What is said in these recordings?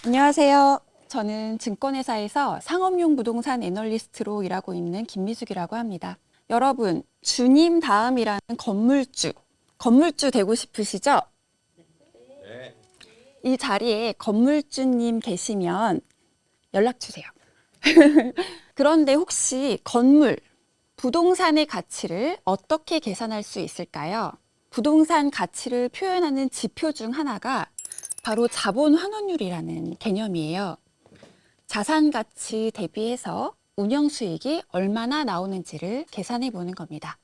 안녕하세요. 저는 증권회사에서 상업용 부동산 애널리스트로 일하고 있는 김미숙이라고 합니다. 여러분, 주님 다음이라는 건물주 되고 싶으시죠? 네. 이 자리에 건물주님 계시면 연락 주세요. 그런데 혹시 부동산의 가치를 어떻게 계산할 수 있을까요? 부동산 가치를 표현하는 지표 중 하나가 바로 자본 환원율이라는 개념이에요. 자산 가치 대비해서 운영 수익이 얼마나 나오는지를 계산해 보는 겁니다.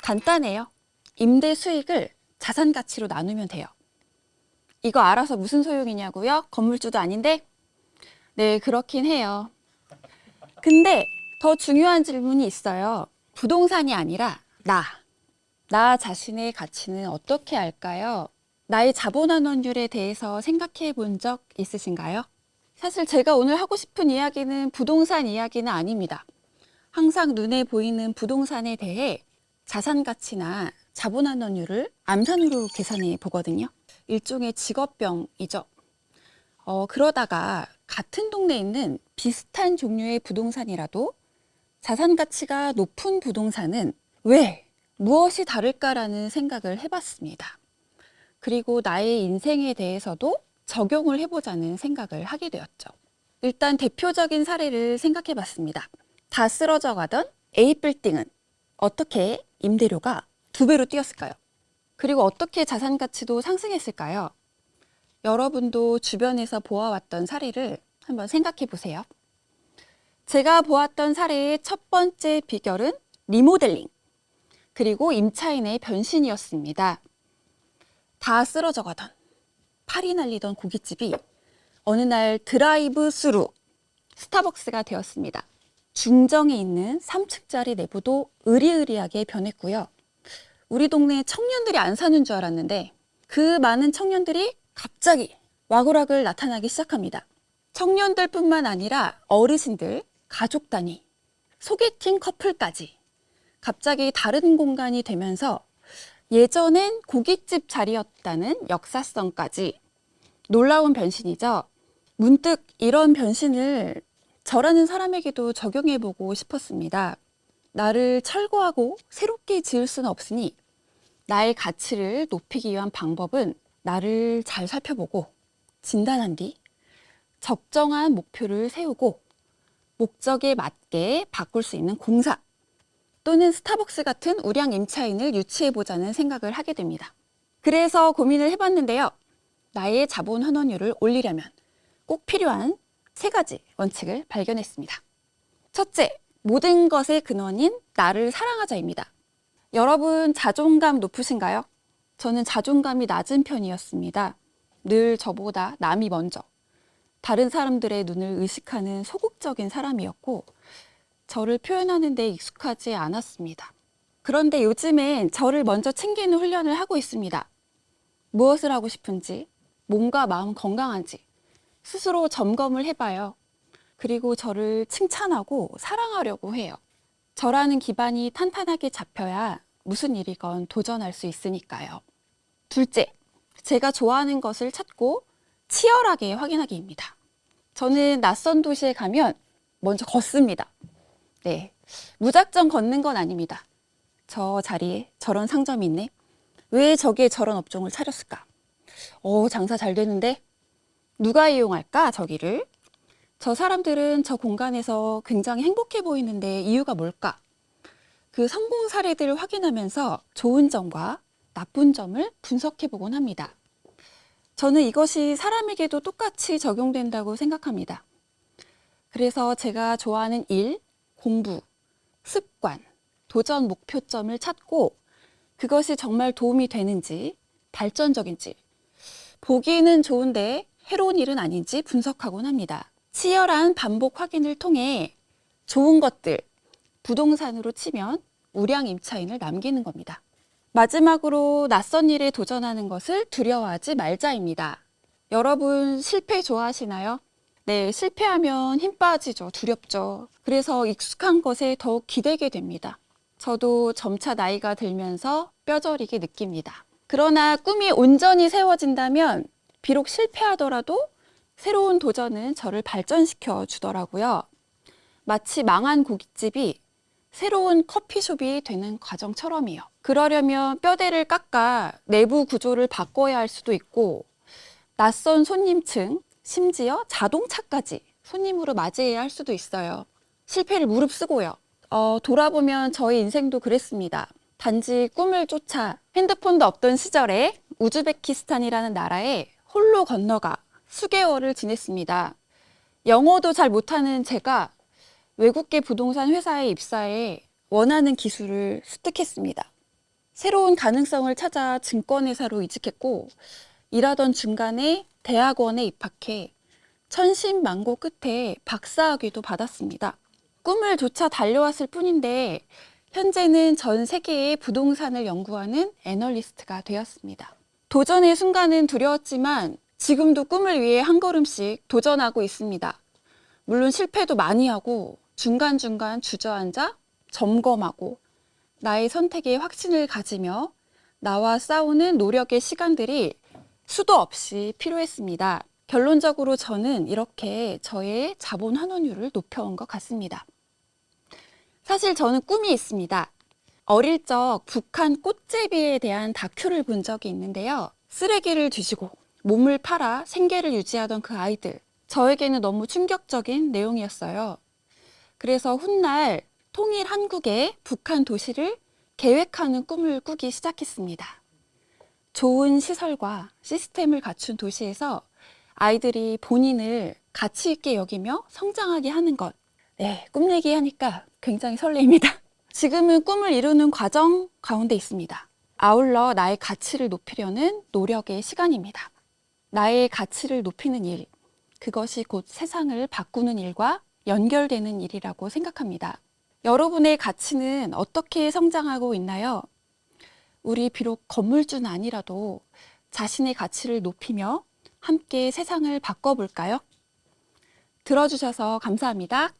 간단해요. 임대 수익을 자산 가치로 나누면 돼요. 이거 알아서 무슨 소용이냐고요? 건물주도 아닌데? 네, 그렇긴 해요. 근데 더 중요한 질문이 있어요. 부동산이 아니라 나 자신의 가치는 어떻게 알까요? 나의 자본환원율에 대해서 생각해 본 적 있으신가요? 사실 제가 오늘 하고 싶은 이야기는 부동산 이야기는 아닙니다. 항상 눈에 보이는 부동산에 대해 자산 가치나 자본환원율을 암산으로 계산해 보거든요. 일종의 직업병이죠. 그러다가 같은 동네에 있는 비슷한 종류의 부동산이라도 자산 가치가 높은 부동산은 왜, 무엇이 다를까라는 생각을 해봤습니다. 그리고 나의 인생에 대해서도 적용을 해보자는 생각을 하게 되었죠. 일단 대표적인 사례를 생각해 봤습니다. 다 쓰러져 가던 A빌딩은 어떻게 임대료가 2배로 뛰었을까요? 그리고 어떻게 자산 가치도 상승했을까요? 여러분도 주변에서 보아왔던 사례를 한번 생각해 보세요. 제가 보았던 사례의 첫 번째 비결은 리모델링, 그리고 임차인의 변신이었습니다. 다 쓰러져 가던, 팔이 날리던 고깃집이 어느 날 드라이브 스루 스타벅스가 되었습니다. 중정에 있는 3층짜리 내부도 으리으리하게 변했고요. 우리 동네 청년들이 안 사는 줄 알았는데 그 많은 청년들이 갑자기 와글와글 나타나기 시작합니다. 청년들뿐만 아니라 어르신들, 가족 단위, 소개팅 커플까지 갑자기 다른 공간이 되면서 예전엔 고깃집 자리였다는 역사성까지 놀라운 변신이죠. 문득 이런 변신을 저라는 사람에게도 적용해보고 싶었습니다. 나를 철거하고 새롭게 지을 수는 없으니 나의 가치를 높이기 위한 방법은 나를 잘 살펴보고 진단한 뒤 적정한 목표를 세우고 목적에 맞게 바꿀 수 있는 공사 또는 스타벅스 같은 우량 임차인을 유치해보자는 생각을 하게 됩니다. 그래서 고민을 해봤는데요. 나의 자본 환원율을 올리려면 꼭 필요한 3가지 원칙을 발견했습니다. 첫째, 모든 것의 근원인 나를 사랑하자입니다. 여러분 자존감 높으신가요? 저는 자존감이 낮은 편이었습니다. 늘 저보다 남이 먼저, 다른 사람들의 눈을 의식하는 소극적인 사람이었고 저를 표현하는 데 익숙하지 않았습니다. 그런데 요즘엔 저를 먼저 챙기는 훈련을 하고 있습니다. 무엇을 하고 싶은지, 몸과 마음 건강한지 스스로 점검을 해봐요. 그리고 저를 칭찬하고 사랑하려고 해요. 저라는 기반이 탄탄하게 잡혀야 무슨 일이건 도전할 수 있으니까요. 둘째, 제가 좋아하는 것을 찾고 치열하게 확인하기입니다. 저는 낯선 도시에 가면 먼저 걷습니다. 네, 무작정 걷는 건 아닙니다. 저 자리에 저런 상점이 있네. 왜 저기에 저런 업종을 차렸을까? 장사 잘 되는데? 누가 이용할까, 저기를? 저 사람들은 저 공간에서 굉장히 행복해 보이는데 이유가 뭘까? 그 성공 사례들을 확인하면서 좋은 점과 나쁜 점을 분석해 보곤 합니다. 저는 이것이 사람에게도 똑같이 적용된다고 생각합니다. 그래서 제가 좋아하는 일, 공부, 습관, 도전 목표점을 찾고 그것이 정말 도움이 되는지, 발전적인지, 보기는 좋은데 해로운 일은 아닌지 분석하곤 합니다. 치열한 반복 확인을 통해 좋은 것들, 부동산으로 치면 우량 임차인을 남기는 겁니다. 마지막으로 낯선 일에 도전하는 것을 두려워하지 말자입니다. 여러분 실패 좋아하시나요? 네, 실패하면 힘 빠지죠. 두렵죠. 그래서 익숙한 것에 더욱 기대게 됩니다. 저도 점차 나이가 들면서 뼈저리게 느낍니다. 그러나 꿈이 온전히 세워진다면 비록 실패하더라도 새로운 도전은 저를 발전시켜 주더라고요. 마치 망한 고깃집이 새로운 커피숍이 되는 과정처럼이요. 그러려면 뼈대를 깎아 내부 구조를 바꿔야 할 수도 있고, 낯선 손님층, 심지어 자동차까지 손님으로 맞이해야 할 수도 있어요. 실패를 무릅쓰고요. 돌아보면 저의 인생도 그랬습니다. 단지 꿈을 쫓아 핸드폰도 없던 시절에 우즈베키스탄이라는 나라에 홀로 건너가 수개월을 지냈습니다. 영어도 잘 못하는 제가 외국계 부동산 회사에 입사해 원하는 기술을 습득했습니다. 새로운 가능성을 찾아 증권회사로 이직했고, 일하던 중간에 대학원에 입학해 천신만고 끝에 박사학위도 받았습니다. 꿈을 쫓아 달려왔을 뿐인데 현재는 전 세계의 부동산을 연구하는 애널리스트가 되었습니다. 도전의 순간은 두려웠지만 지금도 꿈을 위해 한 걸음씩 도전하고 있습니다. 물론 실패도 많이 하고 중간중간 주저앉아 점검하고 나의 선택에 확신을 가지며 나와 싸우는 노력의 시간들이 수도 없이 필요했습니다. 결론적으로 저는 이렇게 저의 자본 환원율을 높여온 것 같습니다. 사실 저는 꿈이 있습니다. 어릴 적 북한 꽃제비에 대한 다큐를 본 적이 있는데요. 쓰레기를 뒤지고 몸을 팔아 생계를 유지하던 그 아이들. 저에게는 너무 충격적인 내용이었어요. 그래서 훗날 통일 한국의 북한 도시를 계획하는 꿈을 꾸기 시작했습니다. 좋은 시설과 시스템을 갖춘 도시에서 아이들이 본인을 가치 있게 여기며 성장하게 하는 것. 네, 꿈 얘기하니까 굉장히 설레입니다. 지금은 꿈을 이루는 과정 가운데 있습니다. 아울러 나의 가치를 높이려는 노력의 시간입니다. 나의 가치를 높이는 일, 그것이 곧 세상을 바꾸는 일과 연결되는 일이라고 생각합니다. 여러분의 가치는 어떻게 성장하고 있나요? 우리 비록 건물주는 아니라도 자신의 가치를 높이며 함께 세상을 바꿔볼까요? 들어주셔서 감사합니다.